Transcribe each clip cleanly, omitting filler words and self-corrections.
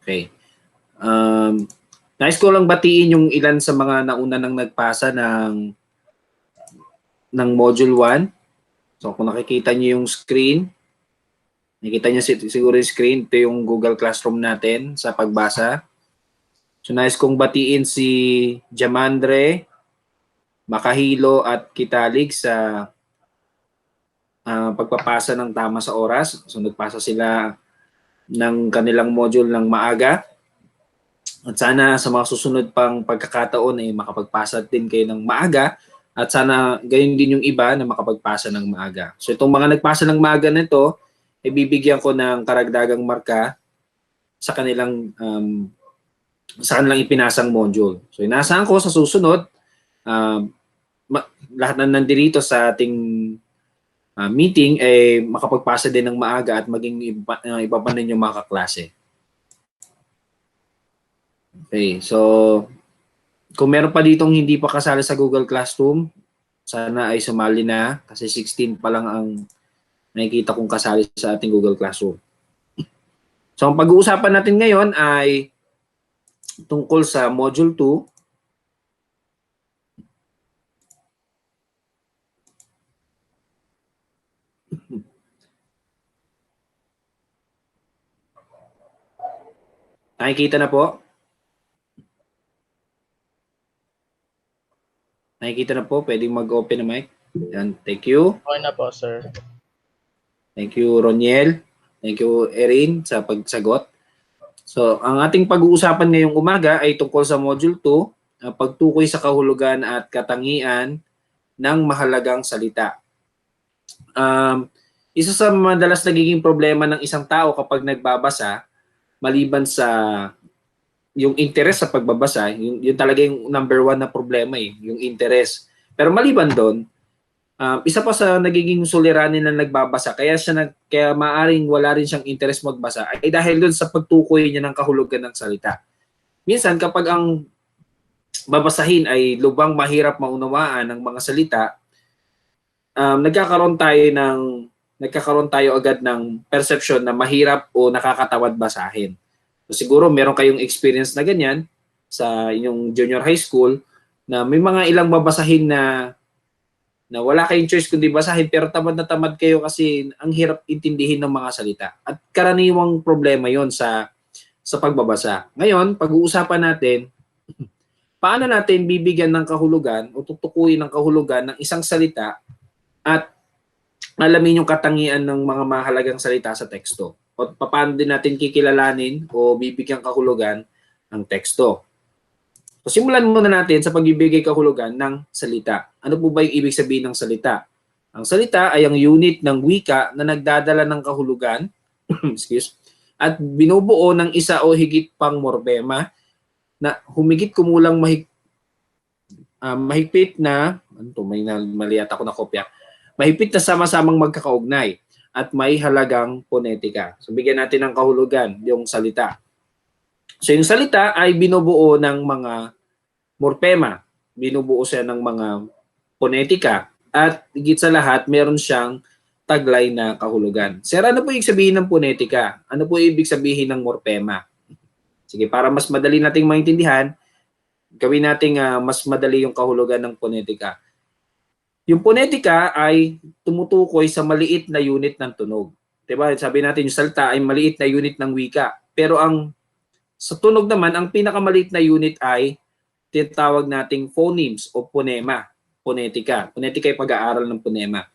Okay. Nais ko lang batiin yung ilan sa mga nauna nang nagpasa ng Module 1. So kung nakikita niyo yung screen, nakikita niyo siguro yung screen, ito yung Google Classroom natin sa pagbasa. So nais kong batiin si Jamandre, Makahilo at Kitalig sa pagpapasa ng tama sa oras. So nagpasa sila ng kanilang module ng maaga. At sana sa mga susunod pang pagkakataon ay makapagpasa din kayo ng maaga at sana gayon din yung iba na makapagpasa ng maaga. So itong mga nagpasa ng maaga nito, ibibigyan ko ng karagdagang marka sa kanilang ipinasang module. So inaasahan ko sa susunod, lahat na nandito sa ating meeting ay makapagpasa din ng maaga at maging iba pa ninyong mga kaklase. Okay, so kung meron pa ditong hindi pa kasali sa Google Classroom, sana ay sumali na kasi 16 pa lang ang nakikita kong kasali sa ating Google Classroom. So ang pag-uusapan natin ngayon ay tungkol sa Module 2. Nakikita na po? Nakikita na po? Pwedeng mag-open na mic. Yan. Thank you. Okay na po, sir. Thank you, Roniel. Thank you, Erin, sa pagsagot. So, ang ating pag-uusapan ngayong umaga ay tungkol sa Module 2, pagtukoy sa kahulugan at katangian ng mahalagang salita. Isa sa madalas nagiging problema ng isang tao kapag nagbabasa, maliban sa yung interest sa pagbabasa, yun talaga yung number one na problema yung interest. Pero maliban doon, isa pa sa nagiging suliranin na nagbabasa, kaya maaring wala rin siyang interest magbasa, ay dahil doon sa pagtukoy niya ng kahulugan ng salita. Minsan kapag ang babasahin ay lubang mahirap maunawaan ng mga salita, nagkakaroon tayo agad ng perception na mahirap o nakakatawad basahin. So, siguro meron kayong experience na ganyan sa inyong junior high school na may mga ilang babasahin na wala kayong choice kundi basahin pero tamad na tamad kayo kasi ang hirap intindihin ng mga salita. At karaniwang problema yon sa pagbabasa. Ngayon, pag-uusapan natin paano natin bibigyan ng kahulugan o tutukuyin ng kahulugan ng isang salita at alamin yung katangian ng mga mahalagang salita sa teksto. O paano din natin kikilalanin o bibigyan kahulugan ng teksto. So simulan muna natin sa pagbibigay kahulugan ng salita. Ano po ba yung ibig sabihin ng salita? Ang salita ay ang unit ng wika na nagdadala ng kahulugan at binubuo ng isa o higit pang morbema na humigit kumulang mahigpit na, may mali ata ako na kopya, mahigpit na sama-samang magkakaugnay at may halagang ponetika. So bigyan natin ng kahulugan yung salita. So yung salita ay binubuo ng mga morpema, binubuo siya ng mga ponetika at higit sa lahat meron siyang taglay na kahulugan. Sir, ano po ibig sabihin ng ponetika? Ano po ibig sabihin ng morpema? Sige, para mas madali nating maintindihan, gawin nating mas madali yung kahulugan ng ponetika. Yung ponetika ay tumutukoy sa maliit na unit ng tunog. Diba? Sabi natin yung salita ay maliit na unit ng wika. Pero sa tunog naman, ang pinakamaliit na unit ay tinatawag nating phonemes o phonema. Ponetika. Ponetika ay pag-aaral ng phonema.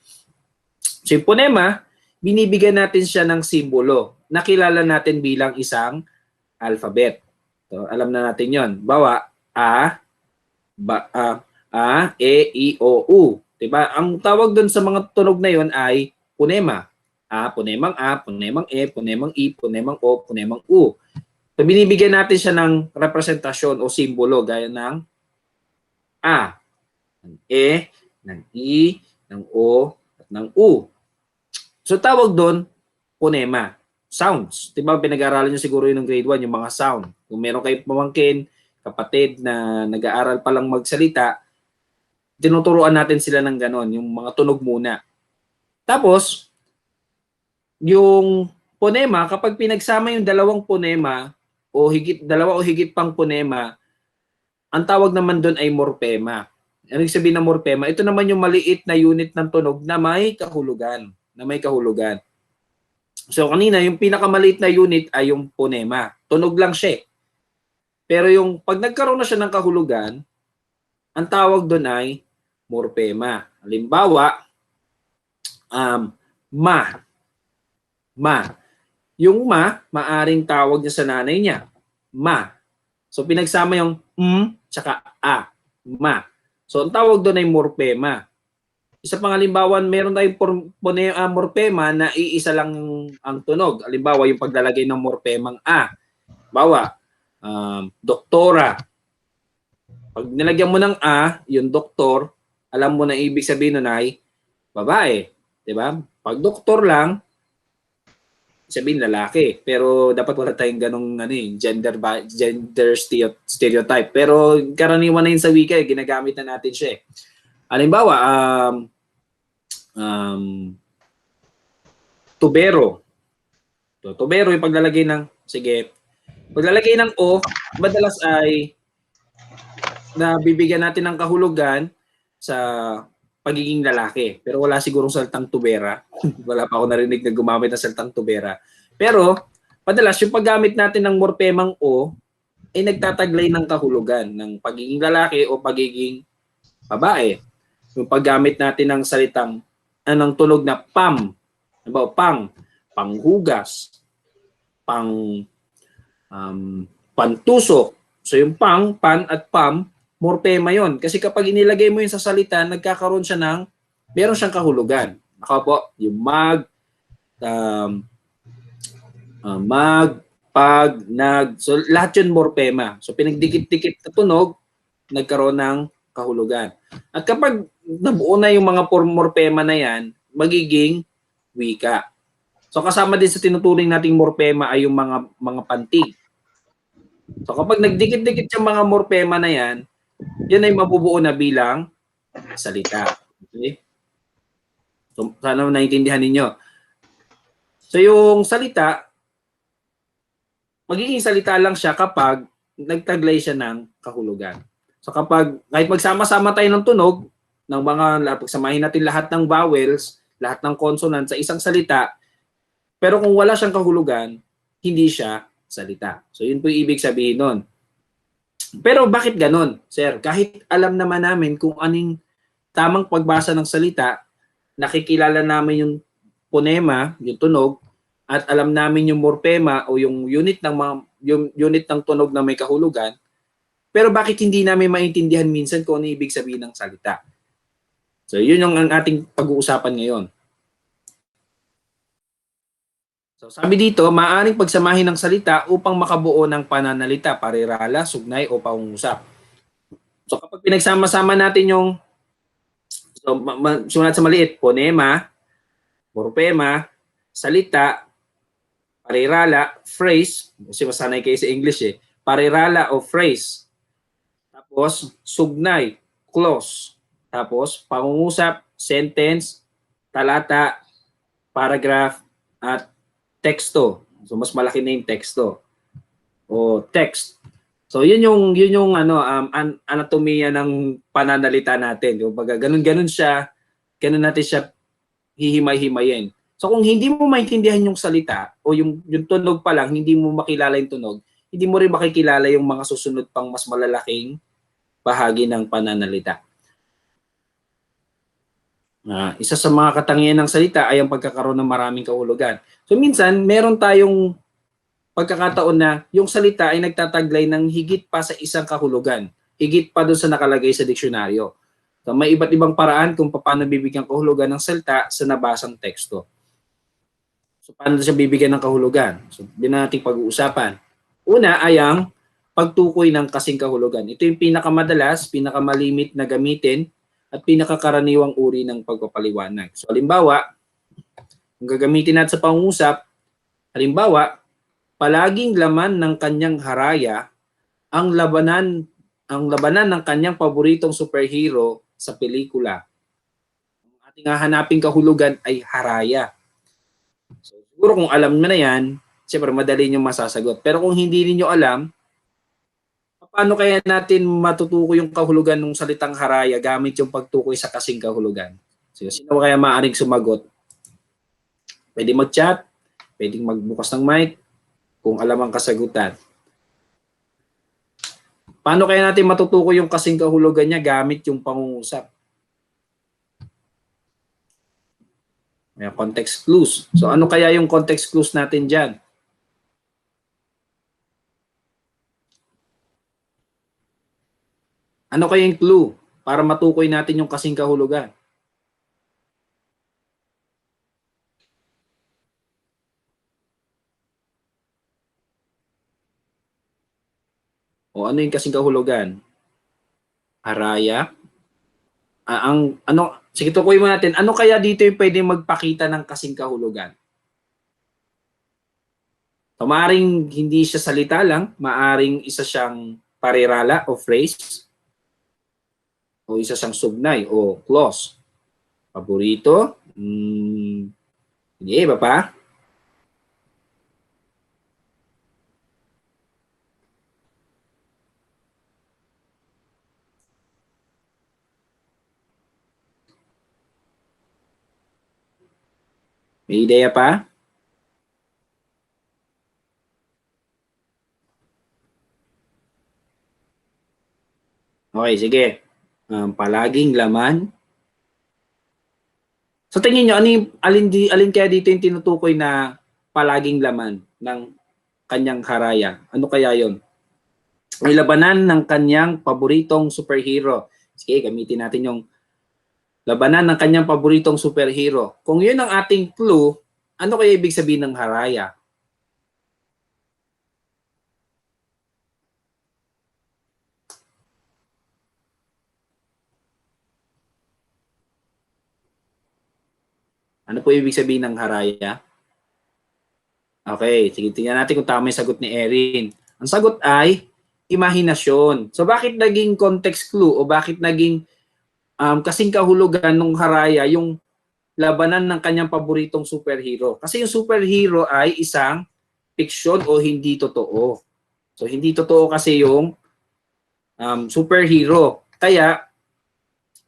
So yung phonema, binibigyan natin siya ng simbolo. Nakilala natin bilang isang alphabet. So, alam na natin yon. Bawa, A, E, I, O, U. Diba? Ang tawag doon sa mga tunog na yon ay phonema. A, phonemang A, phonemang E, phonemang I, phonemang O, phonemang U. So, binibigyan natin siya ng representasyon o simbolo gaya ng A, ng E, ng I, ng O, at ng U. So, tawag doon, phonema. Sounds. Diba? Pinag-aaralan nyo siguro yun ng grade 1, yung mga sound. Kung meron kayong pamangkin, kapatid na nag-aaral palang magsalita, tinuturuan natin sila ng ganon, yung mga tunog muna. Tapos, yung ponema, kapag pinagsama yung dalawang ponema o dalawa o higit pang ponema, ang tawag naman doon ay morpema. Ano yung sabihin ng morpema? Ito naman yung maliit na unit ng tunog na may kahulugan. So kanina, yung pinakamaliit na unit ay yung ponema. Tunog lang siya. Pero yung pag nagkaroon na siya ng kahulugan, ang tawag doon ay morpema. Halimbawa, ma. Yung maaring tawag niya sa nanay niya. Ma. So pinagsama yung tsaka a. Ma. So ang tawag doon ay morpema. Isa pang halimbawa, meron tayong morpema na iisa lang ang tunog. Halimbawa, yung paglalagay ng morpemang a. Bawa, doktora. Pag nilagyan mo ng a, yung doktor, alam mo na ibig sabihin nun ay babae. Diba? Pag doktor lang, sabihin lalaki. Pero dapat wala tayong ganong gender stereotype. Pero karaniwan na yun sa wika, ginagamit na natin siya. Halimbawa, tubero. Tubero yung paglalagay ng, paglalagay ng o, madalas ay nabibigyan natin ng kahulugan sa pagiging lalaki. Pero wala sigurong salitang tubera. Wala pa ako narinig na gumamit ng salitang tubera. Pero, madalas yung paggamit natin ng morpemang o, ay nagtataglay ng kahulugan ng pagiging lalaki o pagiging babae. Yung paggamit natin ng salitang ng tunog na pam, panghugas, pantusok. So yung pan at pam, morpema yon. Kasi kapag inilagay mo yun sa salita, nagkakaroon siya ng, meron siyang kahulugan. Ako po, yung pag, nag. So lahat yun morpema. So pinagdikit-dikit na tunog, nagkaroon ng kahulugan. At kapag nabuo na yung mga morpema na yan, magiging wika. So kasama din sa tinuturing nating morpema ay yung mga pantig. So kapag nagdikit-dikit yung mga morpema na yan, yan ay mabubuo na bilang salita. Okay? So sana naiintindihan ninyo. So yung salita, magiging salita lang siya kapag nagtaglay siya ng kahulugan. So kapag kahit magsama-sama tayo ng tunog, ng pagsamahin natin lahat ng vowels, lahat ng consonant sa isang salita, pero kung wala siyang kahulugan, hindi siya salita. So yun po yung ibig sabihin nun. Pero bakit ganon, sir? Kahit alam naman namin kung anong tamang pagbasa ng salita, nakikilala namin yung ponema, yung tunog, at alam namin yung morpema o yung unit ng tunog na may kahulugan, pero bakit hindi namin maintindihan minsan kung ano ibig sabihin ng salita? So, yun yung ang ating pag-uusapan ngayon. So, sabi dito, maaaring pagsamahin ng salita upang makabuo ng pananalita, parirala, sugnay, o pangungusap. So, kapag pinagsama-sama natin yung, sumunod sa maliit, ponema, morpema, salita, parirala, phrase, kasi masanay kayo sa English parirala o phrase, tapos sugnay, clause, tapos pangungusap, sentence, talata, paragraph, at teksto. So mas malaki na yung teksto o text. So yun yung anatomiya ng pananalita natin. Yung baga ganun siya, ganun natin siya hihimay-himayin. So kung hindi mo maintindihan yung salita o yung tunog pa lang, hindi mo makilala yung tunog, hindi mo rin makikilala yung mga susunod pang mas malalaking bahagi ng pananalita. Isa sa mga katangian ng salita ay ang pagkakaroon ng maraming kahulugan. So minsan, meron tayong pagkakataon na yung salita ay nagtataglay ng higit pa sa isang kahulugan. Higit pa doon sa nakalagay sa diksyonaryo. So may iba't ibang paraan kung paano bibigyan kahulugan ng salita sa nabasang teksto. So paano siya bibigyan ng kahulugan? So din nating pag-uusapan. Una ay ang pagtukoy ng kasing kahulugan. Ito yung pinakamadalas, pinakamalimit na gamitin at pinakakaraniwang uri ng pagpapaliwanag. So halimbawa, kung gagamitin natin sa pangungusap, halimbawa, palaging laman ng kanyang haraya ang labanan ng kanyang paboritong superhero sa pelikula. Ang ating hahanaping kahulugan ay haraya. So, Siguro kung alam mo na yan, siyempre madali nyo masasagot. Pero kung hindi niyo alam, paano kaya natin matutukoy yung kahulugan ng salitang haraya gamit yung pagtukoy sa kasing kahulugan? So, sino kaya maaaring sumagot? Pwede mag-chat, pwedeng magbukas ng mic kung alam ang kasagutan. Paano kaya natin matutukoy yung kasing kahulugan niya gamit yung pangungusap? May context clues. So ano kaya yung context clues natin dyan? Ano kaya yung clue para matukoy natin yung kasing kahulugan? O ano yung kasing kahulugan? Haraya? Sige, tukoy mo natin. Ano kaya dito yung pwede magpakita ng kasing kahulugan? So, maaring hindi siya salita lang, maaring isa siyang parirala o phrase, o isa siyang sugnay o clause. Paborito? Hindi, iba pa? May ideya pa? Okay, sige. Palaging laman. So tingin nyo, alin kaya dito yung tinutukoy na palaging laman ng kanyang haraya? Ano kaya yon? May labanan ng kanyang paboritong superhero. Sige, gamitin natin yung labanan ng kanyang paboritong superhero. Kung yun ang ating clue, ano kaya ibig sabihin ng haraya? Ano po ibig sabihin ng haraya? Okay, sige, tingnan natin kung tama yung sagot ni Erin. Ang sagot ay imahinasyon. So bakit naging context clue o bakit naging kasing kahulugan ng haraya yung labanan ng kanyang paboritong superhero? Kasi yung superhero ay isang fiction o hindi totoo. So hindi totoo kasi yung superhero. Kaya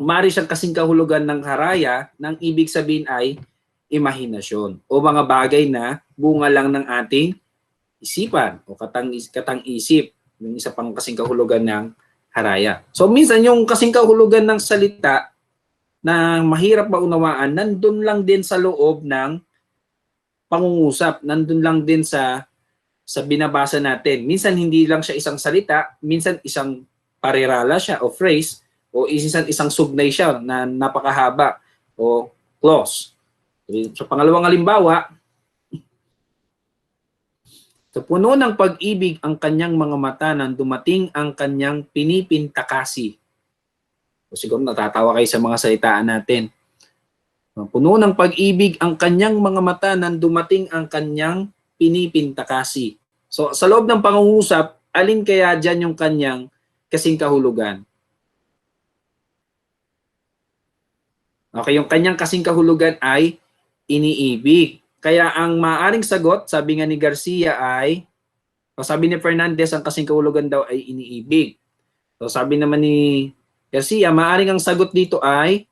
maaari siyang kasing kahulugan ng haraya nang ibig sabihin ay imahinasyon o mga bagay na bunga lang ng ating isipan o katang-isip. Yung isa pang kasing kahulugan ng haraya. So minsan yung kasing kahulugan ng salita na mahirap maunawaan, nandun lang din sa loob ng pangungusap, nandun lang din sa binabasa natin. Minsan hindi lang siya isang salita, minsan isang parirala siya o phrase, o isang sugnay siya na napakahaba o clause. So pangalawang halimbawa, sa puno ng pag-ibig ang kanyang mga mata nang dumating ang kanyang pinipintakasi. So siguro natatawa kayo sa mga salitaan natin. Puno ng pag-ibig ang kanyang mga mata nang dumating ang kanyang pinipintakasi. So sa loob ng pangungusap, alin kaya dyan yung kanyang kasing kahulugan? Okay, yung kanyang kasing kahulugan ay iniibig. Kaya ang maaaring sagot, sabi nga ni Garcia ay, o sabi ni Fernandez, ang kasing kahulugan daw ay iniibig. So sabi naman ni Garcia, maaaring ang sagot dito ay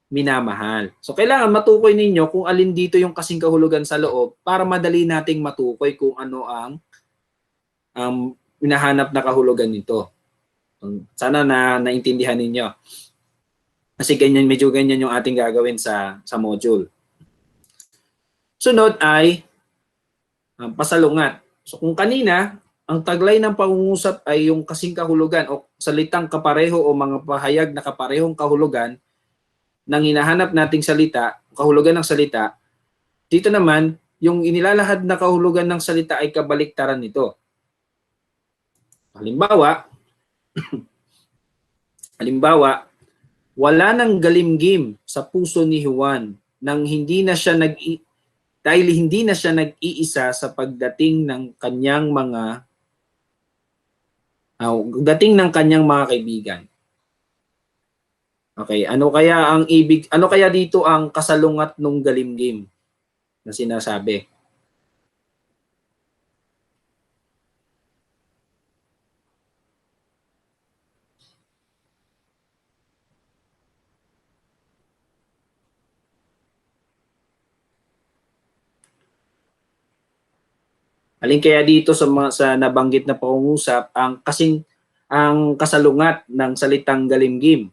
minamahal. So kailangan matukoy ninyo kung alin dito yung kasing kahulugan sa loob para madali nating matukoy kung ano ang hinahanap na kahulugan nito. Sana naintindihan ninyo. Kasi medyo ganyan yung ating gagawin sa module. Sunod ay pasalungat. So kung kanina, ang taglay ng pangungusap ay yung kasing kahulugan o salitang kapareho o mga pahayag na kaparehong kahulugan ng hinahanap nating salita, kahulugan ng salita, dito naman, yung inilalahad na kahulugan ng salita ay kabaliktaran nito. Halimbawa, wala nang galimgim sa puso ni Juan dahil hindi na siya nag-iisa sa pagdating ng kanyang mga kaibigan. Okay, ano kaya dito ang kasalungat ng galimgim? na sinasabi. Alin kaya dito sa mga sa nabanggit na pangungusap ang kasalungat ng salitang galimgim?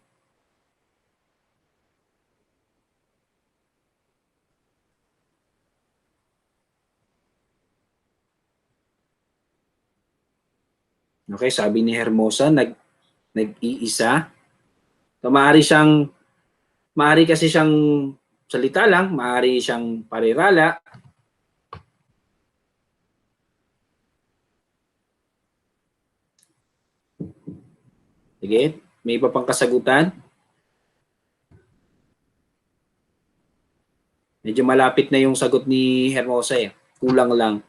Okay, sabi ni Hermosa, nag-iisa. So, maaari kasi siyang salita lang, maaari siyang parirala. Sige, may iba pang kasagutan? Medyo malapit na yung sagot ni Hermosa eh. Kulang lang.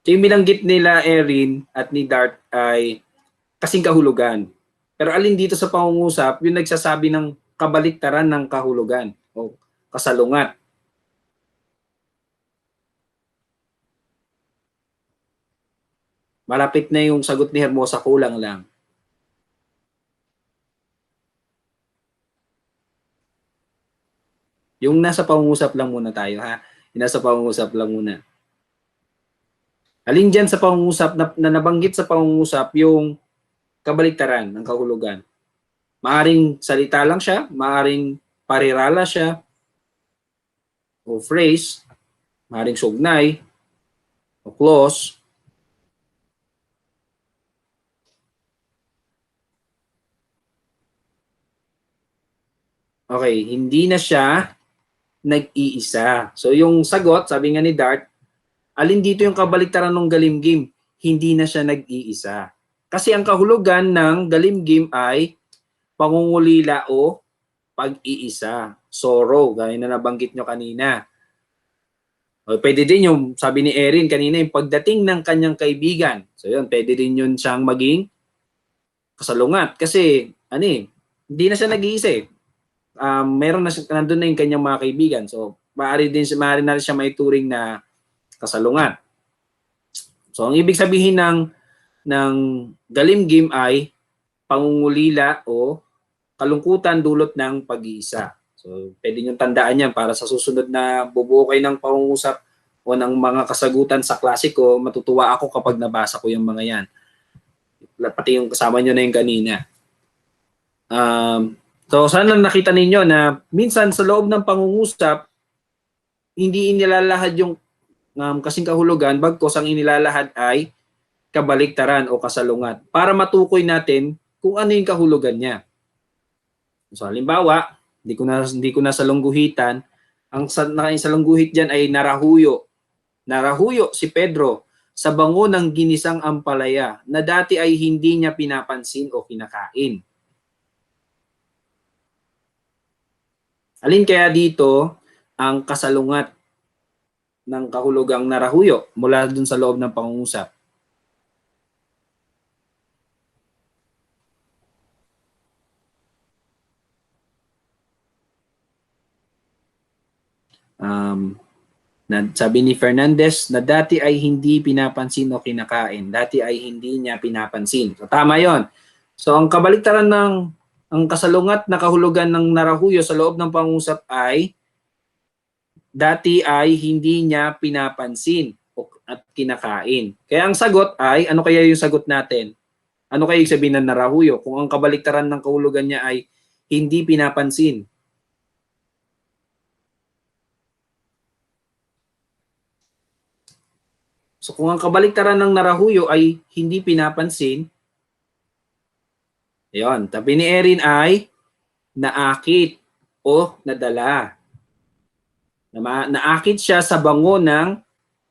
So yung binanggit nila Erin at ni Dart ay kasing kahulugan. Pero alin dito sa pangungusap, yung nagsasabi ng kabaliktaran ng kahulugan o kasalungat. Malapit na yung sagot ni Hermosa, kulang lang. Yung nasa pangungusap lang muna tayo ha. Yung nasa pangungusap lang muna. Alin dyan sa pangungusap na nabanggit sa pangungusap yung kabaliktaran ng kahulugan. Maaring salita lang siya, maaring parirala siya o phrase, maaring sugnay o clause. Okay, hindi na siya nag-iisa. So yung sagot, sabi nga ni Dart, alin dito yung kabaliktaran ng galimgim? Hindi na siya nag-iisa. Kasi ang kahulugan ng galimgim ay pangungulila o pag-iisa. Sorrow, gaya na nabanggit nyo kanina. O, pwede din yung, sabi ni Erin kanina, yung pagdating ng kanyang kaibigan. So yun, pwede din yun siyang maging kasalungat. Kasi, hindi na siya nag-iisa eh. Meron na siya, nandun na yung kanyang mga kaibigan. So, maaari na rin siya maituring na kasalungat. So, ang ibig sabihin ng galimgim ay pangungulila o kalungkutan dulot ng pag-iisa. So, pwede nyo tandaan yan para sa susunod na bubuo kayo ng pangungusap o ng mga kasagutan sa klasiko, matutuwa ako kapag nabasa ko yung mga yan. Pati yung kasama nyo na yung kanina. So, sana nakita ninyo na minsan sa loob ng pangungusap, hindi inilalahad yung kasing kahulugan, bagkos ang inilalahad ay kabaliktaran o kasalungat para matukoy natin kung ano yung kahulugan niya. So halimbawa, hindi ko na salungguhitan, ang salungguhit diyan ay narahuyo. Narahuyo si Pedro sa bango ng ginisang ampalaya na dati ay hindi niya pinapansin o kinakain. Alin kaya dito ang kasalungat ng kahulugang narahuyo mula dun sa loob ng pangungusap? Sabi ni Fernandez na dati ay hindi pinapansin o kinakain. Dati ay hindi niya pinapansin. So tama yon. So ang kabaliktaran ang kasalungat na kahulugan ng narahuyo sa loob ng pangungusap ay dati ay hindi niya pinapansin at kinakain. Kaya ang sagot ay, ano kaya yung sagot natin? Ano kaya yung sabihin ng narahuyo? Kung ang kabaliktaran ng kahulugan niya ay hindi pinapansin. So kung ang kabaliktaran ng narahuyo ay hindi pinapansin, yon, sabi ni Erin ay naakit o nadala. Naakit siya sa bango ng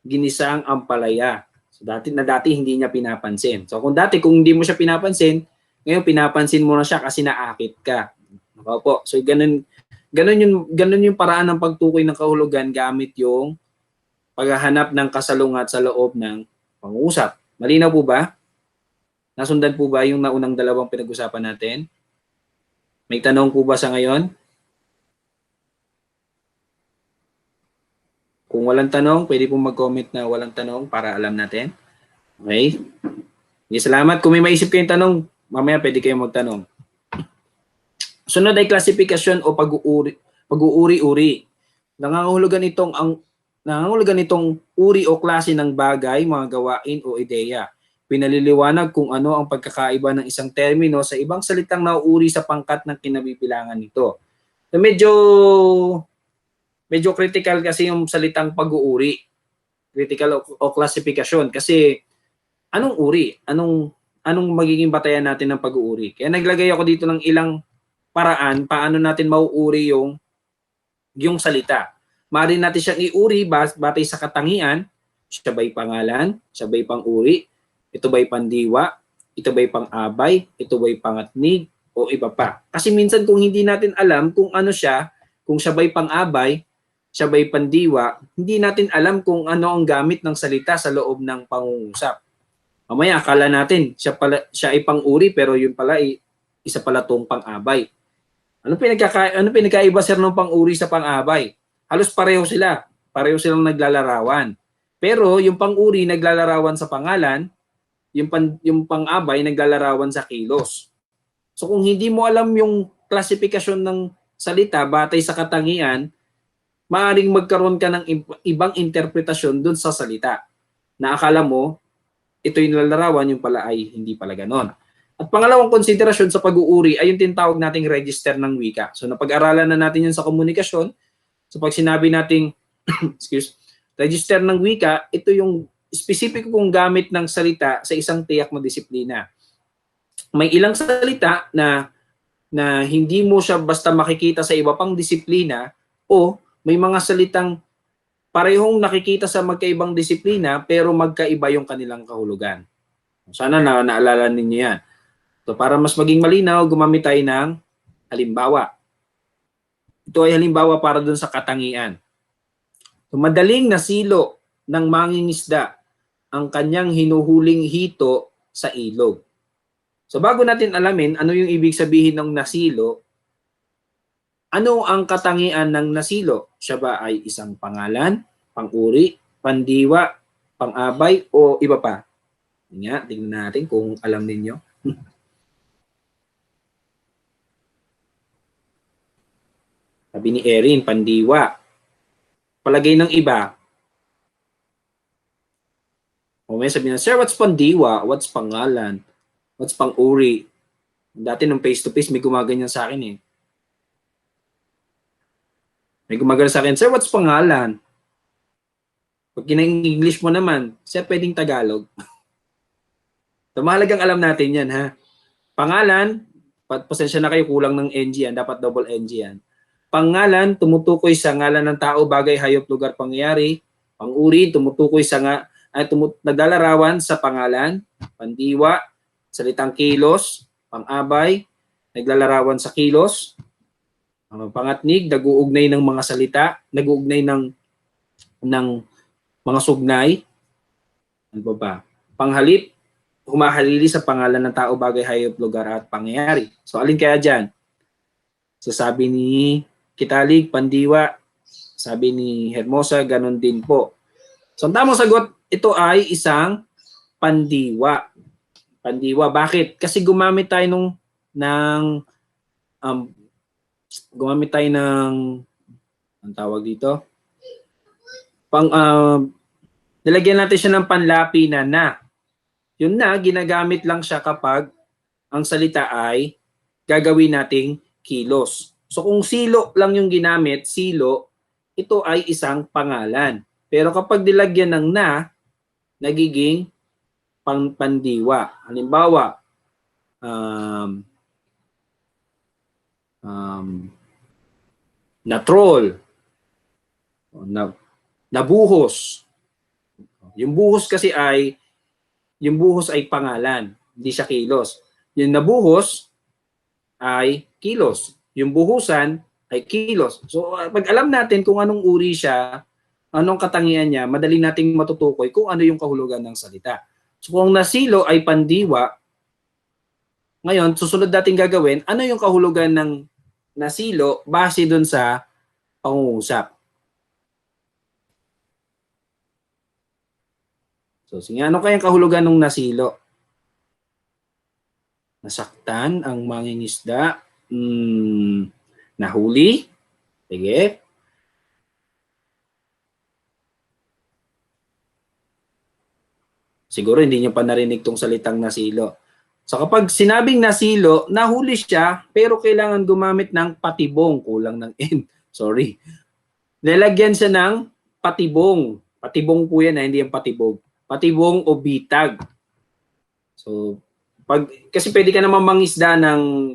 ginisang ampalaya. So dati hindi niya pinapansin. So kung hindi mo siya pinapansin, ngayon pinapansin mo na siya kasi naakit ka. Opo. So ganun yung paraan ng pagtukoy ng kahulugan gamit yung paghahanap ng kasalungat sa loob ng pangungusap. Malinaw po ba? Nasundan po ba yung naunang dalawang pinag-usapan natin? May tanong po ba sa ngayon? Kung walang tanong, pwede pong mag-comment na walang tanong para alam natin. Okay? Okay, salamat. Kung may maisip kayong tanong, mamaya pwede kayong magtanong. Sunod ay klasifikasyon o pag-uuri-uri. Nangangahulugan itong uri o klase ng bagay, mga gawain o ideya. Pinaliliwanag kung ano ang pagkakaiba ng isang termino sa ibang salitang nauuri sa pangkat ng kinabibilangan nito. So medyo critical kasi yung salitang pag-uuri. Critical o klasifikasyon kasi anong uri? Anong magiging batayan natin ng pag-uuri? Kaya naglagay ako dito ng ilang paraan paano natin mauuri yung salita. Maaari natin siyang iuri batay sa katangian, siya ba'y pangalan, siya ba'y pang-uri, ito ba'y pandiwa, ito ba'y pang-abay, ito ba'y pangatnig, o iba pa. Kasi minsan kung hindi natin alam kung ano siya, kung siya ba'y pang-abay, siya ba'y pandiwa, hindi natin alam kung ano ang gamit ng salita sa loob ng pangungusap. Mamaya akala natin siya ay pang-uri pero yun pala ay isa pala tong pang-abay. Ano pinagkaiba sir ng pang-uri sa pang-abay? Halos pareho sila. Pareho silang naglalarawan. Pero yung pang-uri naglalarawan sa pangalan, yung pang-abay naglalarawan sa kilos. So kung hindi mo alam yung klasifikasyon ng salita batay sa katangian, maaaring magkaroon ka ng ibang interpretasyon dun sa salita. Na akala mo, ito yung nilalarawan, yung pala ay hindi pala ganon. At pangalawang konsiderasyon sa pag-uuri ay yung tinatawag nating register ng wika. So napag-aralan na natin yun sa komunikasyon. So pag sinabi nating register ng wika, ito yung specific kong gamit ng salita sa isang tiyak na disiplina. May ilang salita na hindi mo siya basta makikita sa iba pang disiplina o may mga salitang parehong nakikita sa magkaibang disiplina pero magkaiba yung kanilang kahulugan. Sana naalala ninyo yan. So para mas maging malinaw, gumamit tayo ng halimbawa. Ito ay halimbawa para dun sa katangian. So, madaling nasilo ng mangingisda ang kanyang hinuhuling hito sa ilog. So bago natin alamin ano yung ibig sabihin ng nasilo, ano ang katangian ng nasilo? Siya ba ay isang pangalan, pang-uri, pandiwa, pang-abay, o iba pa? Nga, tingnan natin kung alam ninyo. Sabi ni Erin, pandiwa. Palagay ng iba. O may sabi na, sir, what's pandiwa? What's pangalan? What's pang-uri? Dati nung face-to-face, may gumaganyan sa akin eh. May gumagano sa akin, sir, what's pangalan? Pag kinang-English mo naman, sir, pwedeng Tagalog. So, mahalagang alam natin yan, ha? Pangalan, pasensya na kayo, kulang ng NG yan. Dapat double NG yan. Pangalan, tumutukoy sa ngalan ng tao, bagay, hayop, lugar, pangyayari. Pang-uri, tumutukoy sa naglalarawan sa pangalan. Pandiwa, salitang kilos. Pang-abay, naglalarawan sa kilos. Pangatnig, nag-uugnay ng mga salita, nag-uugnay ng mga sugnay. Ano ba? Panghalip, humahalili sa pangalan ng tao, bagay, hayop, lugar, at pangyayari. So, alin kaya dyan? So, sabi ni Kitalig, pandiwa. Sabi ni Hermosa, ganun din po. So, ang tamang sagot, ito ay isang pandiwa. Pandiwa. Bakit? Kasi gumamit tayo ang tawag dito? Nilagyan natin siya ng panlapi na. Yun na, ginagamit lang siya kapag ang salita ay gagawin nating kilos. So kung silo lang yung ginamit, silo, ito ay isang pangalan. Pero kapag nilagyan ng na, nagiging pandiwa. Halimbawa, natrol, nabuhos. Yung buhos ay pangalan, hindi siya kilos. Yung nabuhos ay kilos. Yung buhusan ay kilos. So pag alam natin kung anong uri siya, anong katangian niya, madali nating matutukoy kung ano yung kahulugan ng salita. So kung nasilo ay pandiwa, ngayon susunod natin gagawin, ano yung kahulugan ng nasilo base dun sa pangungusap. So, sige, ano kayang kahulugan ng nasilo? Nasaktan ang mangingisda. Nahuli. Sige. Siguro hindi niyo pa narinig tong salitang nasilo. So kapag sinabing nasilo, nahuli siya pero kailangan gumamit ng patibong. Kulang ng N. Sorry. Nilagyan siya ng patibong. Patibong po yan, hindi yung patibog. Patibong o bitag. So, kasi pwede ka naman mangisda ng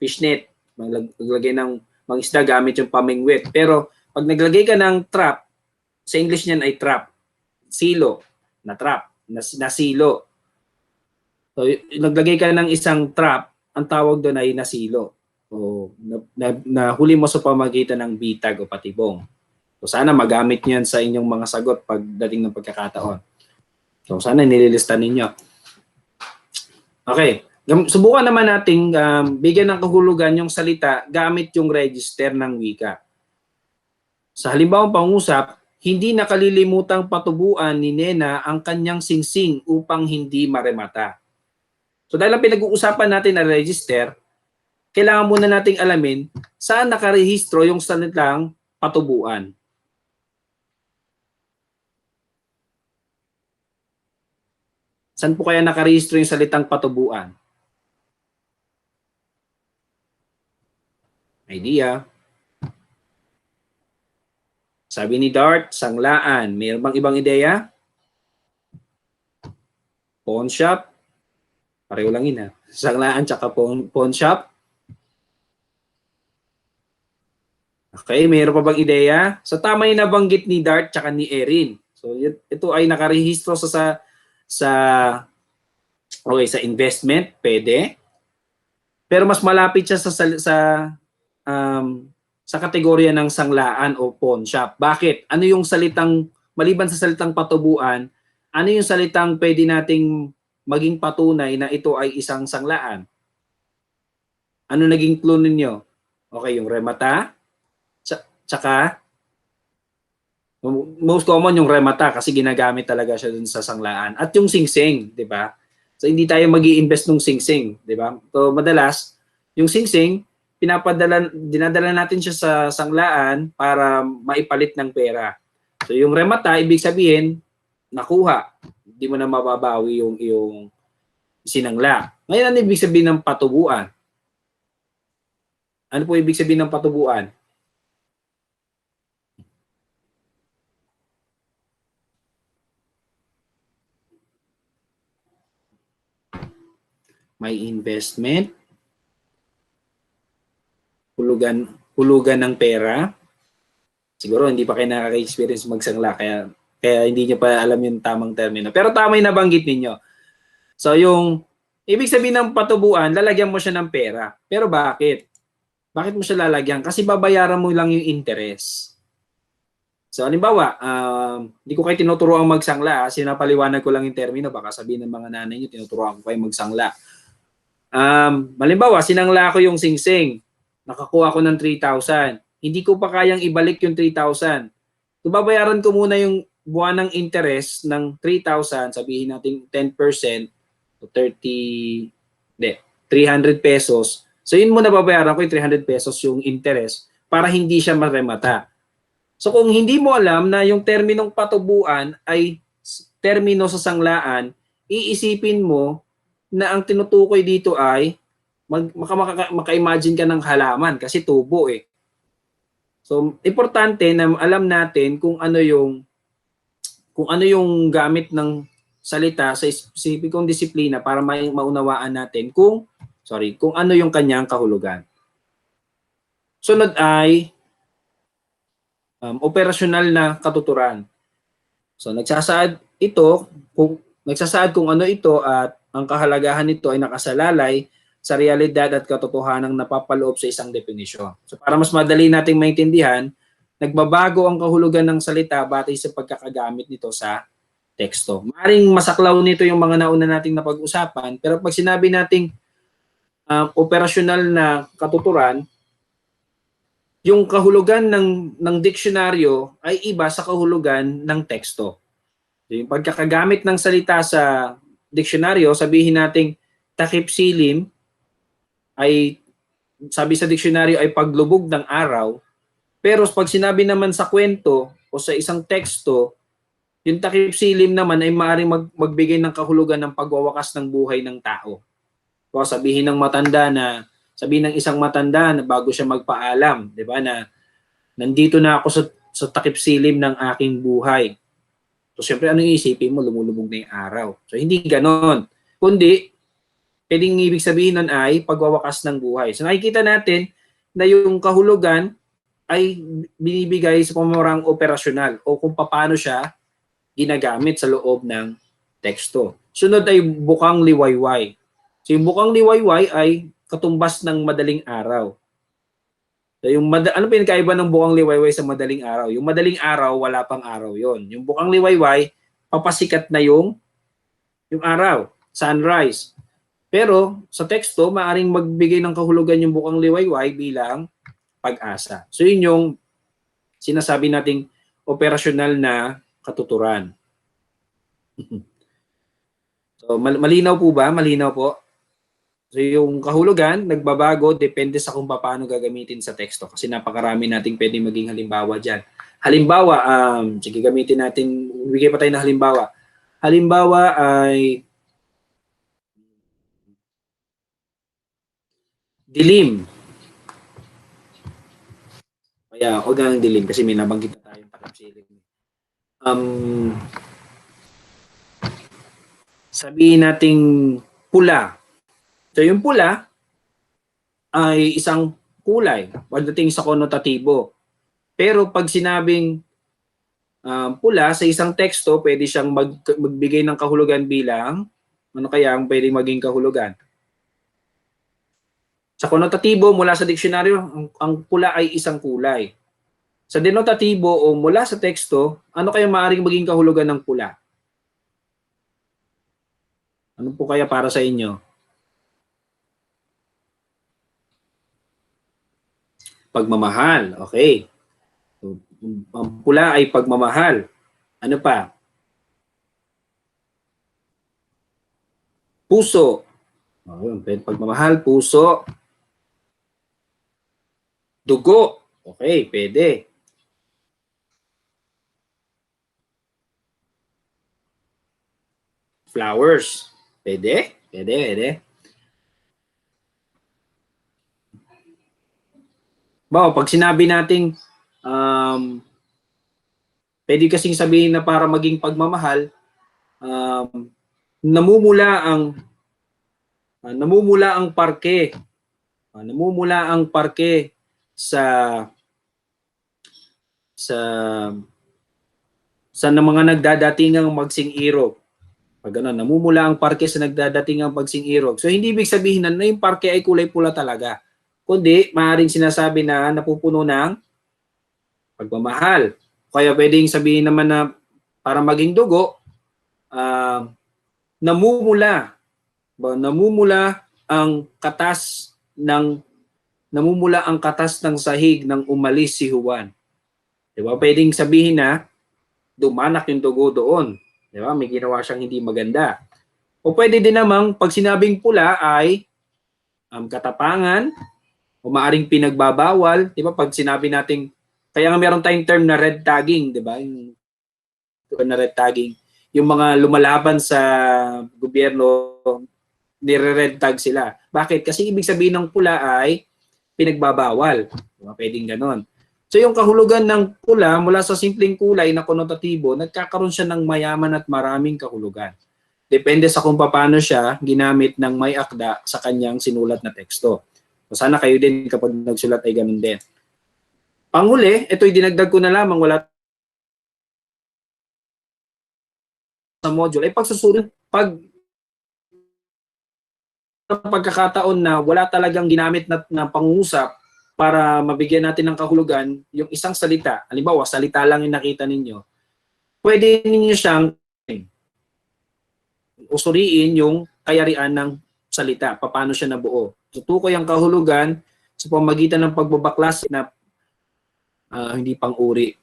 fishnet. Maglagay ng mangisda gamit yung pamingwit. Pero pag naglagay ka ng trap, sa English niyan ay trap. Silo. Na trap. Nasilo. So, naglagay ka ng isang trap, ang tawag doon ay nasilo. O, nahuli mo sa pamagitan ng bitag o patibong. So, sana magamit niyan sa inyong mga sagot pagdating ng pagkakataon. So, sana nililista ninyo. Okay. Subukan naman nating bigyan ng kahulugan yung salita gamit yung register ng wika. Sa halimbawang pangusap, hindi nakalilimutang patubuan ni Nena ang kanyang singsing upang hindi maremata. So dahil ang pinag-uusapan natin na register, kailangan muna nating alamin saan nakarehistro yung salitang patubuan. Saan po kaya nakarehistro yung salitang patubuan? Idea? Sabi ni Dart, sanglaan. Mayroon bang ibang ideya? Pawn shop? Pareho lang yun ha. Sanglaan tsaka pawn shop? Okay, mayroon pa bang ideya? So tama yung nabanggit ni Dart tsaka ni Erin. So ito ay nakarehistro sa investment, pwede. Pero mas malapit siya sa kategorya ng sanglaan o pawn shop. Bakit? Ano yung salitang, maliban sa salitang patubuan, ano yung salitang pwede nating maging patunay na ito ay isang sanglaan? Ano naging clue ninyo? Okay, yung remata, tsaka most common yung remata kasi ginagamit talaga siya dun sa sanglaan. At yung singsing, di ba? So hindi tayo magi-invest ng singsing, di ba? So madalas, yung singsing, dinadala natin siya sa sanglaan para maipalit ng pera. So yung remata, ibig sabihin, nakuha. Hindi mo na mababawi yung sinangla. Ngayon, ano ibig sabihin ng patubuan? Ano po ibig sabihin ng patubuan? May investment, hulugan ng pera. Siguro hindi pa kayo nakaka-experience magsangla kaya hindi nyo pa alam yung tamang termino. Pero tama yung nabanggit ninyo. So yung ibig sabihin ng patubuan, lalagyan mo siya ng pera. Pero bakit? Bakit mo siya lalagyan? Kasi babayaran mo lang yung interest. So halimbawa, hindi ko kayo tinuturuan magsangla. Sinapaliwanag ko lang yung termino. Baka sabihin ng mga nanay nyo, tinuturuan ko kayo magsangla. Halimbawa, sinangla ko yung singsing. Nakakuha ko ng 3,000. Hindi ko pa kayang ibalik yung 3,000. So babayaran ko muna yung buwan ng interest ng 3,000, sabihin natin 10%, so 300 pesos. So yun muna babayaran ko yung 300 pesos yung interest para hindi siya maremata. So kung hindi mo alam na yung terminong patubuan ay termino sa sanglaan, iisipin mo na ang tinutukoy dito ay maka-imagine ka ng halaman kasi tubo eh. So importante na alam natin kung ano yung gamit ng salita sa espesipikong disiplina para maunawaan natin kung ano yung kanyang kahulugan. Sunod ay operasyonal na katuturan. So nagsasaad kung ano ito at ang kahalagahan nito ay nakasalalay sa realidad at katotohanang napapaloob sa isang definisyon. So para mas madali nating maintindihan, nagbabago ang kahulugan ng salita batay sa pagkakagamit nito sa teksto. Maring masaklaw nito yung mga nauna nating napag-usapan, pero pag sinabi nating operasyonal na katuturan, yung kahulugan ng diksyonaryo ay iba sa kahulugan ng teksto. So, yung pagkakagamit ng salita sa diksyonaryo, sabihin nating takip silim ay, sabi sa diksyonaryo ay paglubog ng araw. Pero pag sinabi naman sa kwento o sa isang teksto, yung takip silim naman ay maaaring magbigay ng kahulugan ng pagwawakas ng buhay ng tao. O sabihin ng isang matanda na bago siya magpaalam, 'di ba, na nandito na ako sa takip silim ng aking buhay. So siyempre anong iisipin mo, lumulubog na yung araw. So hindi ganon. Kundi pwedeng ibig sabihin nun ay pagwawakas ng buhay. So nakikita natin na yung kahulugan ay binibigay sa pamamarang operasyonal o kung paano siya ginagamit sa loob ng teksto. Sunod ay bukang liwayway. So yung bukang liwayway ay katumbas ng madaling araw. So yung ano pinakaiba ng bukang liwayway sa madaling araw? Yung madaling araw, wala pang araw yon. Yung bukang liwayway, papasikat na yung araw, sunrise. Pero sa teksto, maaring magbigay ng kahulugan yung bukang liwayway bilang pag-asa. So yun yung sinasabi nating operasyonal na katuturan. So malinaw po ba? Malinaw po. So yung kahulugan, nagbabago, depende sa kung paano gagamitin sa teksto. Kasi napakarami nating pwedeng maging halimbawa dyan. Halimbawa, sige gamitin natin, bigay pa tayo ng halimbawa. Halimbawa ay dilim. Kaya huwag na ng dilim kasi may nabanggit na tayong takip silim. Sabihin nating pula. So yung pula ay isang kulay pagdating sa konotatibo. Pero pag sinabing pula sa isang teksto, pwede siyang magbigay ng kahulugan bilang, ano kaya ang pwedeng maging kahulugan? Sa konotatibo, mula sa diksyonaryo, ang pula ay isang kulay. Sa denotatibo o mula sa teksto, ano kaya maaaring maging kahulugan ng pula? Ano po kaya para sa inyo? Pagmamahal. Okay. So, ang pula ay pagmamahal. Ano pa? Puso. Pagmamahal, puso. Dugo. Okay, pwede. Flowers. Pwede? Pwede. Pag sinabi nating pwede kasing sabihin na para maging pagmamahal, namumula ang parke. Namumula ang parke sa mga nagdadatingang magsing-irog. Pag ano, namumula ang parke sa nagdadatingang magsing-irog. So hindi ibig sabihin na yung parke ay kulay pula talaga. Kundi maaaring sinasabi na napupuno ng pagmamahal. Kaya pwedeng sabihin naman na para maging dugo, namumula ang katas ng sahig nang umalis si Juan. 'Di ba? Pwedeng sabihin na dumanak yung dugo doon. 'Di ba? May ginawa siyang hindi maganda. O pwede din namang pag sinabing pula ay katapangan o maaring pinagbabawal, 'di ba? Pag sinabi nating, kaya nga meron tayong term na red tagging, 'di ba? Yung na red tagging, yung mga lumalaban sa gobyerno, nire-red tag sila. Bakit? Kasi ibig sabihin ng pula ay pinagbabawal. Pwedeng ganon. So yung kahulugan ng pula mula sa simpleng kulay na konotatibo, nagkakaroon siya ng mayaman at maraming kahulugan. Depende sa kung paano siya ginamit ng may akda sa kanyang sinulat na teksto. So sana kayo din kapag nagsulat ay ganun din. Panghuli, ito'y dinagdag ko na lamang, wala sa module, ay pagsusulit, pagkakataon na wala talagang ginamit na pangungusap para mabigyan natin ng kahulugan yung isang salita, halimbawa salita lang yung nakita ninyo, pwede ninyo siyang usuriin yung kayarian ng salita, paano siya nabuo. Tutukoy ang kahulugan sa pamagitan ng pagbabaklas na hindi pang-uri,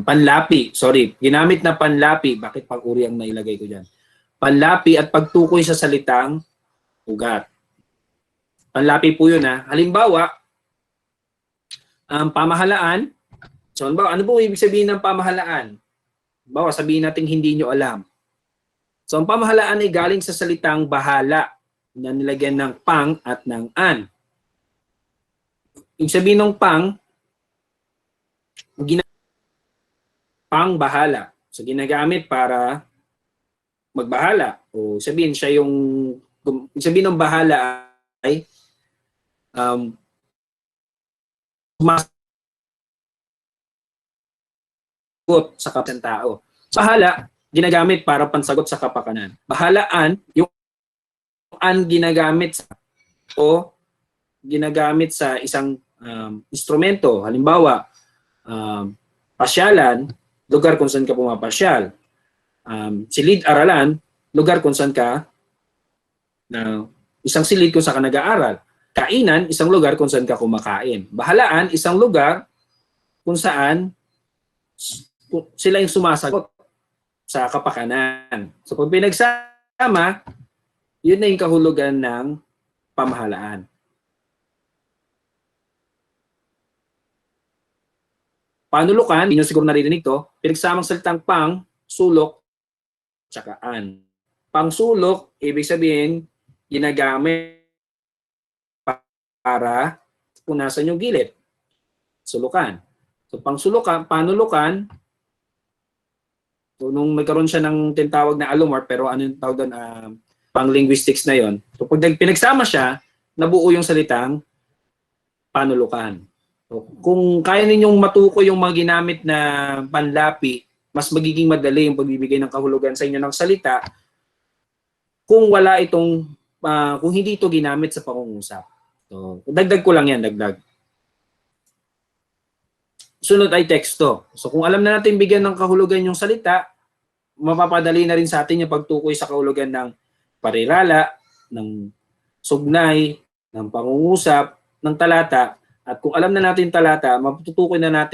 panlapi, sorry, ginamit na panlapi, bakit pag-uri ang nailagay ko dyan? Panlapi at pagtukoy sa salitang ugat. Panlapi po yun ha. Halimbawa, pamahalaan. So, ano po ibig sabihin ng pamahalaan? Halimbawa, sabihin natin hindi nyo alam. So, ang pamahalaan ay galing sa salitang bahala na nilagyan ng pang at ng an. Ibig sabihin ng pang bahala. So, ginagamit para magbahala. O sabihin siya yung, sabihin ng bahala ay sumasagot sa kapakanan tao. Bahala, ginagamit para pansagot sa kapakanan. Bahalaan, yung an ginagamit sa isang instrumento. Halimbawa, pasyalan, lugar kung saan ka pumapasyal. Silid-aralan, lugar kung saan ka, isang silid kung saan ka nag-aaral. Kainan, isang lugar kung saan ka kumakain. Bahalaan, isang lugar kung saan sila yung sumasagot sa kapakanan. So pag pinagsama, yun na yung kahulugan ng pamahalaan. Panulukan, hindi nyo siguro naririnig to, pinagsamang salitang pang, sulok, tsaka an. Pangsulok, ibig sabihin, ginagamit para punasan yung gilid. Sulukan. So, pangsulukan, panulukan, so, nung magkaroon siya ng tinatawag na alomorph, pero ano yung tawag doon, pang-linguistics na yon. So, pag pinagsama siya, nabuo yung salitang panulukan. So, kung kaya ninyong matukoy yung mga ginamit na panlapi, mas magiging madali yung pagbibigay ng kahulugan sa inyo ng salita kung wala itong, kung hindi ito ginamit sa pangungusap. So, dagdag ko lang yan, dagdag. Sunod ay teksto. So, kung alam na natin bigyan ng kahulugan yung salita, mapapadali na rin sa atin yung pagtukoy sa kahulugan ng parirala, ng sugnay, ng pangungusap, ng talata. At kung alam na natin talata, matutukoy na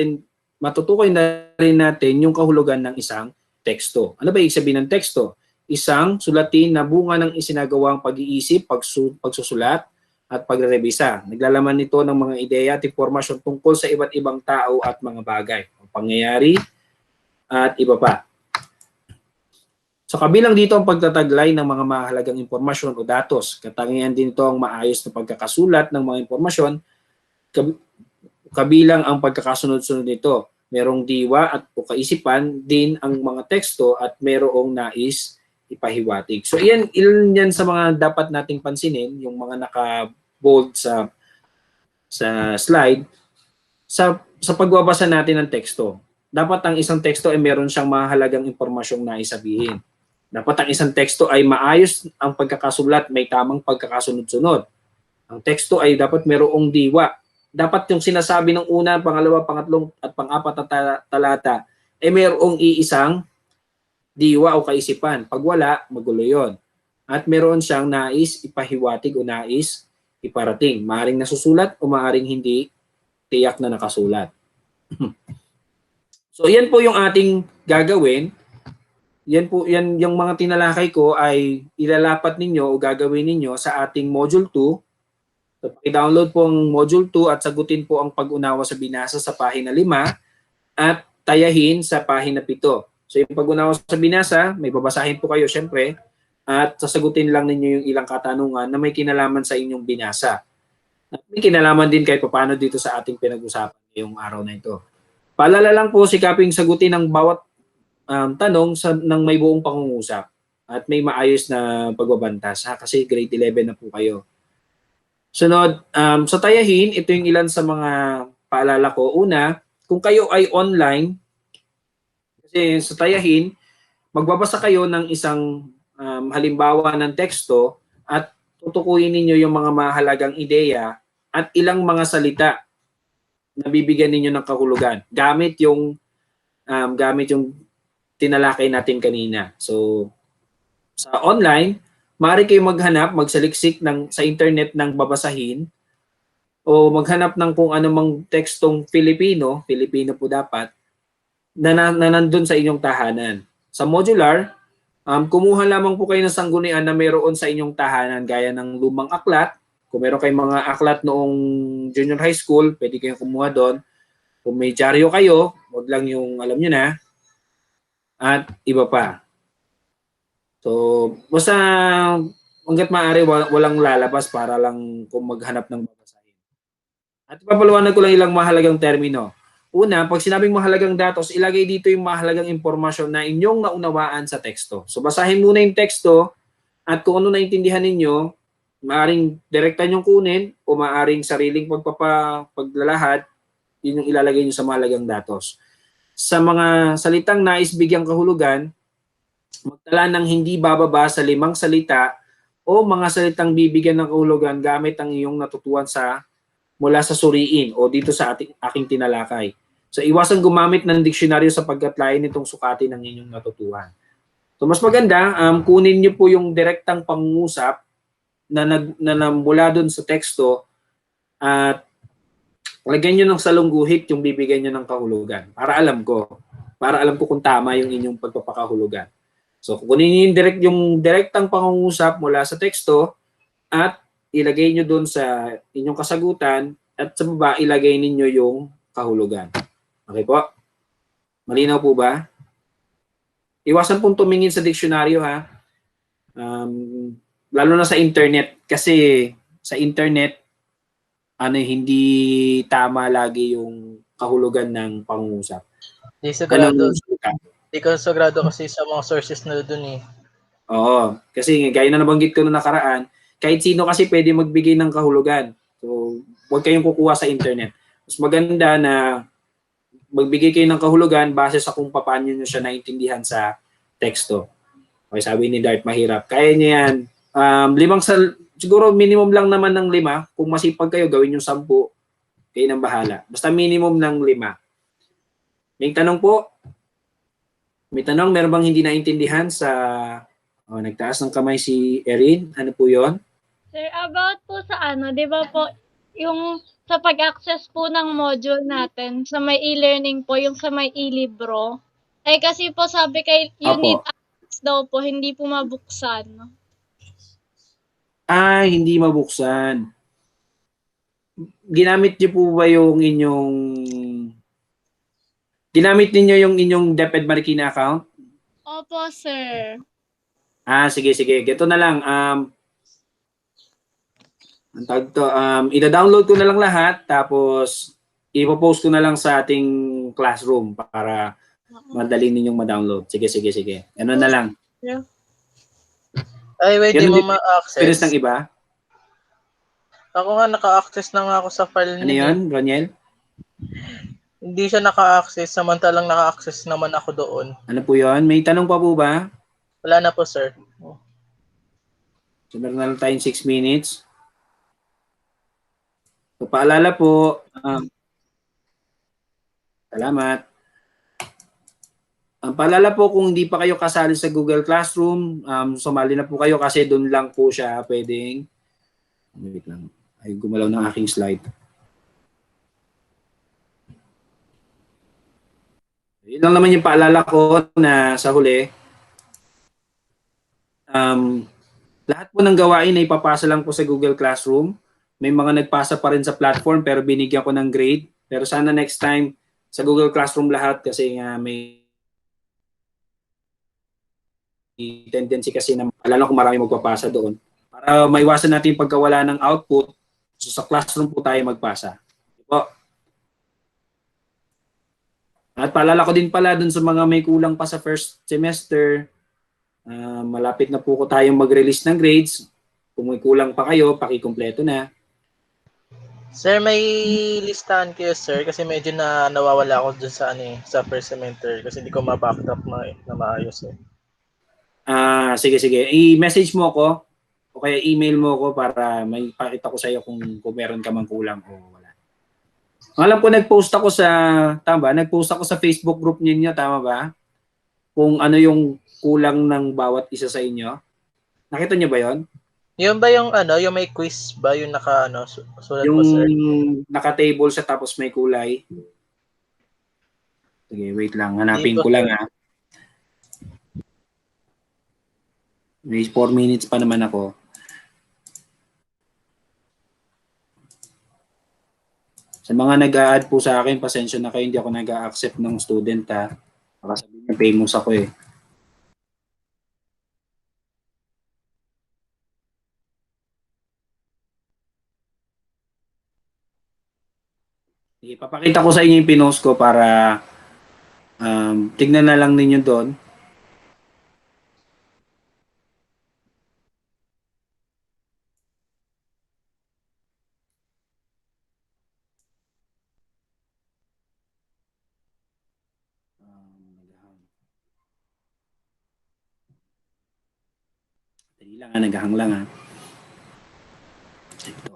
rin natin yung kahulugan ng isang teksto. Ano ba ibig sabihin ng teksto? Isang sulatin na bunga ng isinagawang pag-iisip, pagsusulat, at pagre-revisa. Naglalaman nito ng mga ideya at impormasyon tungkol sa iba't ibang tao at mga bagay, pangyayari, at iba pa. So kabilang dito ang pagtataglay ng mga mahalagang impormasyon o datos. Katangian din ito ang maayos na pagkakasulat ng mga impormasyon. Kabilang ang pagkakasunod-sunod nito. Merong diwa at o kaisipan din ang mga teksto at merong nais ipahiwatig. So ilan yan sa mga dapat nating pansinin, yung mga naka-bold sa slide. Sa pagbabasa natin ng teksto, dapat ang isang teksto ay meron siyang mahalagang impormasyong nais sabihin. Dapat ang isang teksto ay maayos ang pagkakasulat, may tamang pagkakasunod-sunod. Ang teksto ay dapat merong diwa. Dapat yung sinasabi ng una, pangalawa, pangatlong at pang-apat na talata ay merong iisang diwa o kaisipan. Pag wala, magulo yun. At meron siyang nais ipahiwatig o nais iparating. Maaring nasusulat o maaring hindi tiyak na nakasulat. So yan po yung ating gagawin. Yan yung mga tinalakay ko ay ilalapat ninyo o gagawin ninyo sa ating Module 2. So, i-download po ang Module 2 at sagutin po ang pag-unawa sa binasa sa pahina 5 at tayahin sa pahina 7. So yung pag-unawa sa binasa, may babasahin po kayo syempre at sasagutin lang ninyo yung ilang katanungan na may kinalaman sa inyong binasa. At may kinalaman din kahit paano dito sa ating pinag-usapan ngayong araw na ito. Paalala lang po, sikaping sagutin ang bawat tanong ng may buong pangungusap at may maayos na pagbabantas kasi grade 11 na po kayo. Sunod, sa tayahin, ito yung ilan sa mga paalala ko. Una, kung kayo ay online, kasi sa tayahin, magbabasa kayo ng isang halimbawa ng teksto at tutukuyin ninyo yung mga mahalagang ideya at ilang mga salita na bibigyan ninyo ng kahulugan gamit yung tinalakay natin kanina. So, sa online, maaari kayo maghanap, magsaliksik sa internet ng babasahin o maghanap ng kung anumang tekstong Filipino po dapat, na nandun sa inyong tahanan. Sa modular, kumuha lamang po kayo ng sanggunian na mayroon sa inyong tahanan gaya ng lumang aklat. Kung meron kayong mga aklat noong junior high school, pwede kayong kumuha doon. Kung may dyaryo kayo, wag lang yung alam nyo na, at iba pa. So, basta hanggat maaari walang lalabas para lang kung maghanap ng babasahin. At ipapaliwanag ko lang ilang mahalagang termino. Una, pag sinabing mahalagang datos, ilagay dito yung mahalagang impormasyon na inyong naunawaan sa teksto. So basahin muna yung teksto at kung ano naintindihan ninyo, maaring direkta nyong kunin o maaring sariling paglalahad, yun yung ilalagay nyo sa mahalagang datos. Sa mga salitang nais bigyang kahulugan, magtala ng hindi bababa sa 5 salita o mga salitang bibigyan ng kahulugan gamit ang iyong natutuhan mula sa suriin o dito sa aking tinalakay. So iwasan gumamit ng diksyonaryo sapagkat lain itong sukatin ng inyong natutuhan. So mas maganda, kunin niyo po yung direktang pangungusap na mula dun sa teksto at lagyan niyo ng salungguhit yung bibigyan niyo ng kahulugan para alam ko kung tama yung inyong pagpapakahulugan. So kunin niyo yung direktang pangungusap mula sa teksto at ilagay niyo dun sa inyong kasagutan at sa baba ilagay ninyo yung kahulugan. Okay po? Malinaw po ba? Iwasan pong tumingin sa diksyonaryo ha. Lalo na sa internet kasi sa internet hindi tama lagi yung kahulugan ng pangungusap. Di sigurado kasi sa mga sources na doon eh. Oo, kasi gaya na nabanggit ko noong nakaraan, kahit sino kasi pwede magbigay ng kahulugan. So, huwag kayong kukuha sa internet. Mas maganda na magbigay kayo ng kahulugan base sa kung paano nyo siya naintindihan sa teksto. Okay, sabi ni Dart, mahirap. Kaya niya yan. Siguro minimum lang naman ng 5. Kung masipag kayo, gawin yung 10. Kayo nang bahala. Basta minimum ng 5. May tanong po? May tanong, meron bang hindi naintindihan sa... nagtaas ng kamay si Erin. Ano po yon? Sir, about po sa di ba po, yung sa pag-access po ng module natin, sa may e-learning po, yung sa may e-libro, kasi po sabi kay you need access daw po, hindi po mabuksan. Hindi mabuksan. Ginamit niyo po ba yung inyong... Ginamit niyo yung inyong DepEd Marikina account? Opo, sir. Sige. Gito na lang. Ang tawag to, ida-download ko na lang lahat tapos ipo-post ko na lang sa ating classroom para madali ninyong ma-download. Sige. Ano na lang. Yeah. Ay, wait, di mo ma-access. Pinis ng iba? Ako nga naka-access na nga ako sa file niya. Ano yun, Roniel? Hindi siya naka-access, samantalang naka-access naman ako doon. Ano po yun? May tanong pa po ba? Wala na po, sir. So, meron na lang tayong 6 minutes. So, paalala po, salamat. Paalala po kung hindi pa kayo kasali sa Google Classroom, sumali na po kayo kasi doon lang po siya pwedeng, wait lang, ay gumalaw ng aking slide. Yun lang naman yung paalala ko na sa huli, lahat po ng gawain ay ipapasa lang po sa Google Classroom. May mga nagpasa pa rin sa platform pero binigyan ko ng grade. Pero sana next time sa Google Classroom lahat kasi may tendency kasi na lalo kung marami magpapasa doon. Para maiwasan natin yung pagkawala ng output, so sa classroom po tayo magpasa. Po. At paalala ko din pala dun sa mga may kulang pa sa first semester, malapit na po ko tayong mag-release ng grades. Kung may kulang pa kayo, pakikumpleto na. Sir, may listahan kayo, sir, kasi medyo nawawala ako dun sa first semester kasi hindi ko ma-backtrack na maayos eh. Sige. I-message mo ako o kaya email mo ako para may pakita ko sa iyo kung meron ka mang kulang o wala. Alam ko nag-post ako sa Facebook group niyo, tama ba? Kung ano yung kulang ng bawat isa sa inyo. Nakita niyo ba 'yon? Yun ba yung yung may quiz ba yung sulat yung mo, sir? Naka-table siya tapos may kulay. Sige, wait lang. Hanapin Hindi po, ko lang sir. ha. May 4 minutes pa naman ako. Sa mga nag-a-add po sa akin, pasensya na kayo, hindi ako nag-a-accept ng student ha. Baka sabihin niya, famous ako eh. Sige, papakita ko sa inyo yung pinost ko para tignan na lang ninyo doon. Dali lang ha, naghahang lang ha. Ito.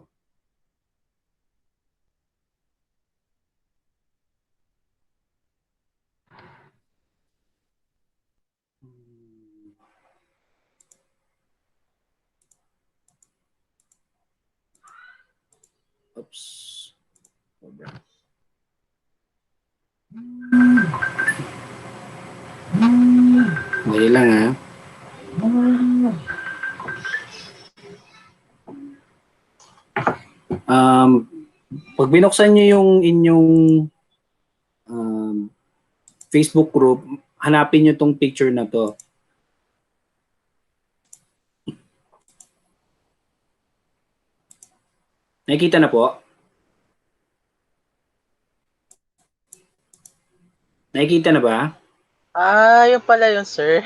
Oops. Sobra. Dali lang ha. Pag binuksan nyo yung inyong Facebook group, hanapin nyo tong picture na to. Nakikita na po? Nakikita na ba? Yun pala yun, sir.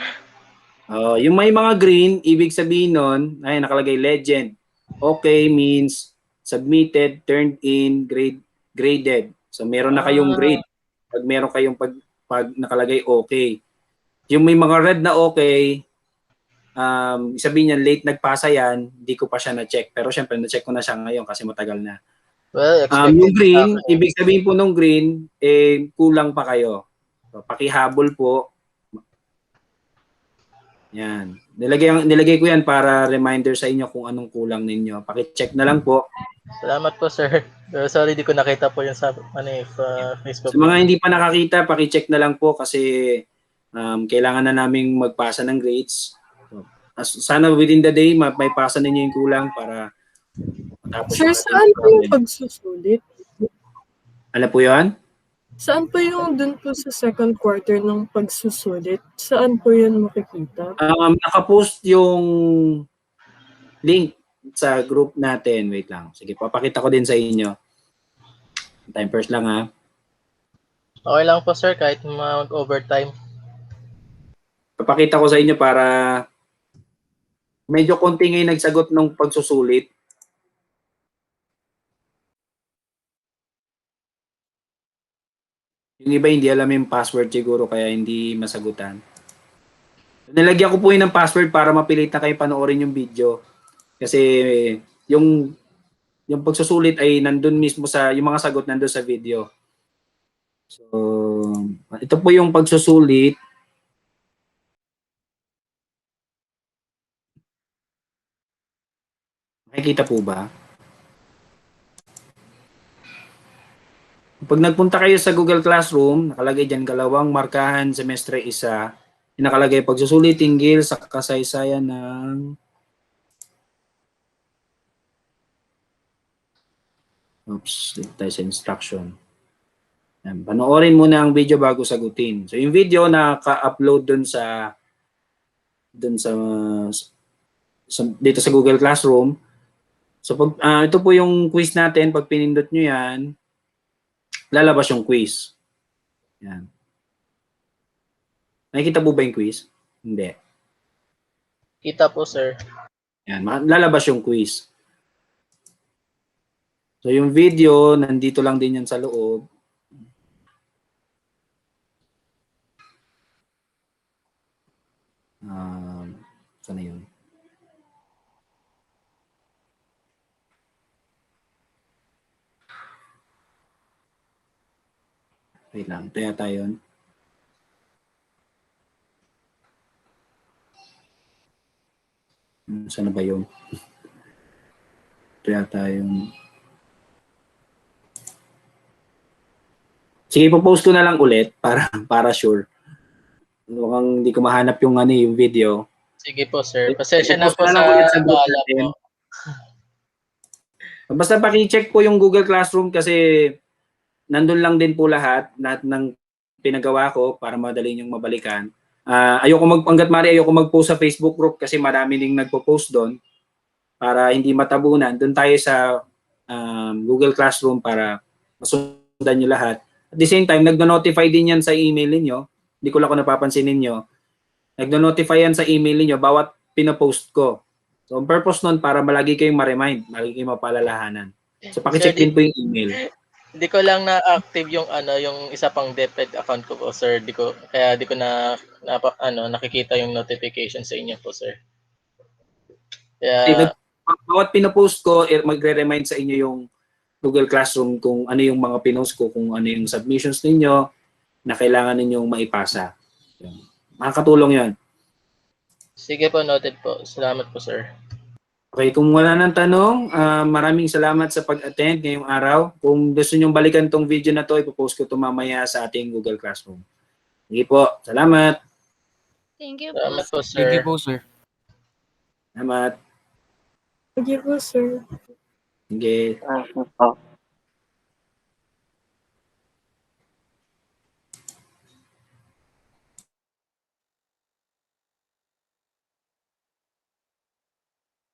Yung may mga green, ibig sabihin nun, ay nakalagay legend. Okay means submitted, turned in, graded. So meron na kayong grade. Pag meron kayong pag nakalagay okay. Yung may mga red na okay, sabihin niya late nagpasa yan, hindi ko pa siya na-check. Pero syempre na-check ko na siya ngayon kasi matagal na. Well, expected Yung green, sa akin. ibig sabihin po nung green, kulang pa kayo. So, pakihabol po. Yan. Nilagay ko yan para reminder sa inyo kung anong kulang ninyo. Paki-check na lang po. Salamat po, sir. Sorry, di ko nakita po yun sa, Facebook. Sa mga hindi pa nakakita, paki-check na lang po kasi kailangan na naming magpasa ng grades. So, sana within the day, may pasa ninyo yung kulang para matapos. Sir, saan po yung pagsusulit? Ano po yan? Saan po yung dun po sa second quarter ng pagsusulit? Saan po yun makikita? Nakapost yung link sa group natin. Wait lang. Sige, papakita ko din sa inyo. Time first lang ha. Okay lang po, sir, kahit mag-overtime. Papakita ko sa inyo para medyo konti ngayon nagsagot ng pagsusulit. Yung iba hindi alam yung password siguro kaya hindi masagutan. Nilagyan ko po yun ng password para mapilit na kayo panoorin yung video. Kasi yung pagsusulit ay nandun mismo sa, yung mga sagot nandun sa video. So, ito po yung pagsusulit. Nakikita po ba? Pag nagpunta kayo sa Google Classroom, nakalagay dyan Galawang Markahan Semestre 1. Nakalagay pagsusulit tinggil sa kasaysayan ng dito tayo sa instruction. Yan. Panoorin muna ang video bago sagutin. So yung video naka-upload dun sa dito sa Google Classroom. So pag ito po yung quiz natin, pag pinindot nyo yan, lalabas yung quiz. Yan. Nakikita po ba yung quiz? Hindi. Kita po, sir. Yan, lalabas yung quiz. So yung video, nandito lang din yan sa loob. Saan na yun? Wait lang, ito yata yun. Saan na ba yun? Ito yata yun. Sige, post ko na lang ulit para sure. Mukhang hindi ko mahanap yung yung video. Sige po, sir. Pasensya na Post po ko na sa lang ulit sa group abala natin. po. Basta paki-check po yung Google Classroom kasi nandun lang din po lahat ng pinagawa ko para madali niyong mabalikan. Hanggat maaari ayoko mag-post sa Facebook group kasi marami ding nagpo-post doon para hindi matabunan. Doon tayo sa Google Classroom para masundan niyo lahat. At the same time, nagno-notify din yan sa email niyo. Hindi ko lang kung napapansin ninyo. Nagno-notify yan sa email niyo bawat pinapost ko. So, ang purpose nun para malagi kayong ma-remind, malagi kayong mapalalahanan. So, pakicheck din po yung email. Di ko lang na-active yung yung isa pang DepEd account ko po, sir. Kaya di ko nakikita yung notification sa inyo po, sir. Kaya Bawat pinapost ko, magre-remind sa inyo yung Google Classroom kung ano yung mga pinost ko, kung ano yung submissions ninyo na kailangan ninyong maipasa. Makakatulong yan. sige po, noted po. Salamat po, sir. Okay, kung wala nang tanong, maraming salamat sa pag-attend ngayong araw. Kung gusto nyong balikan tong video na to, ipopost ko ito mamaya sa ating Google Classroom. Sige po, salamat. Thank you po. Salamat po, sir. Thank you po, sir. Salamat. Sige po, sir. Sige. Oh.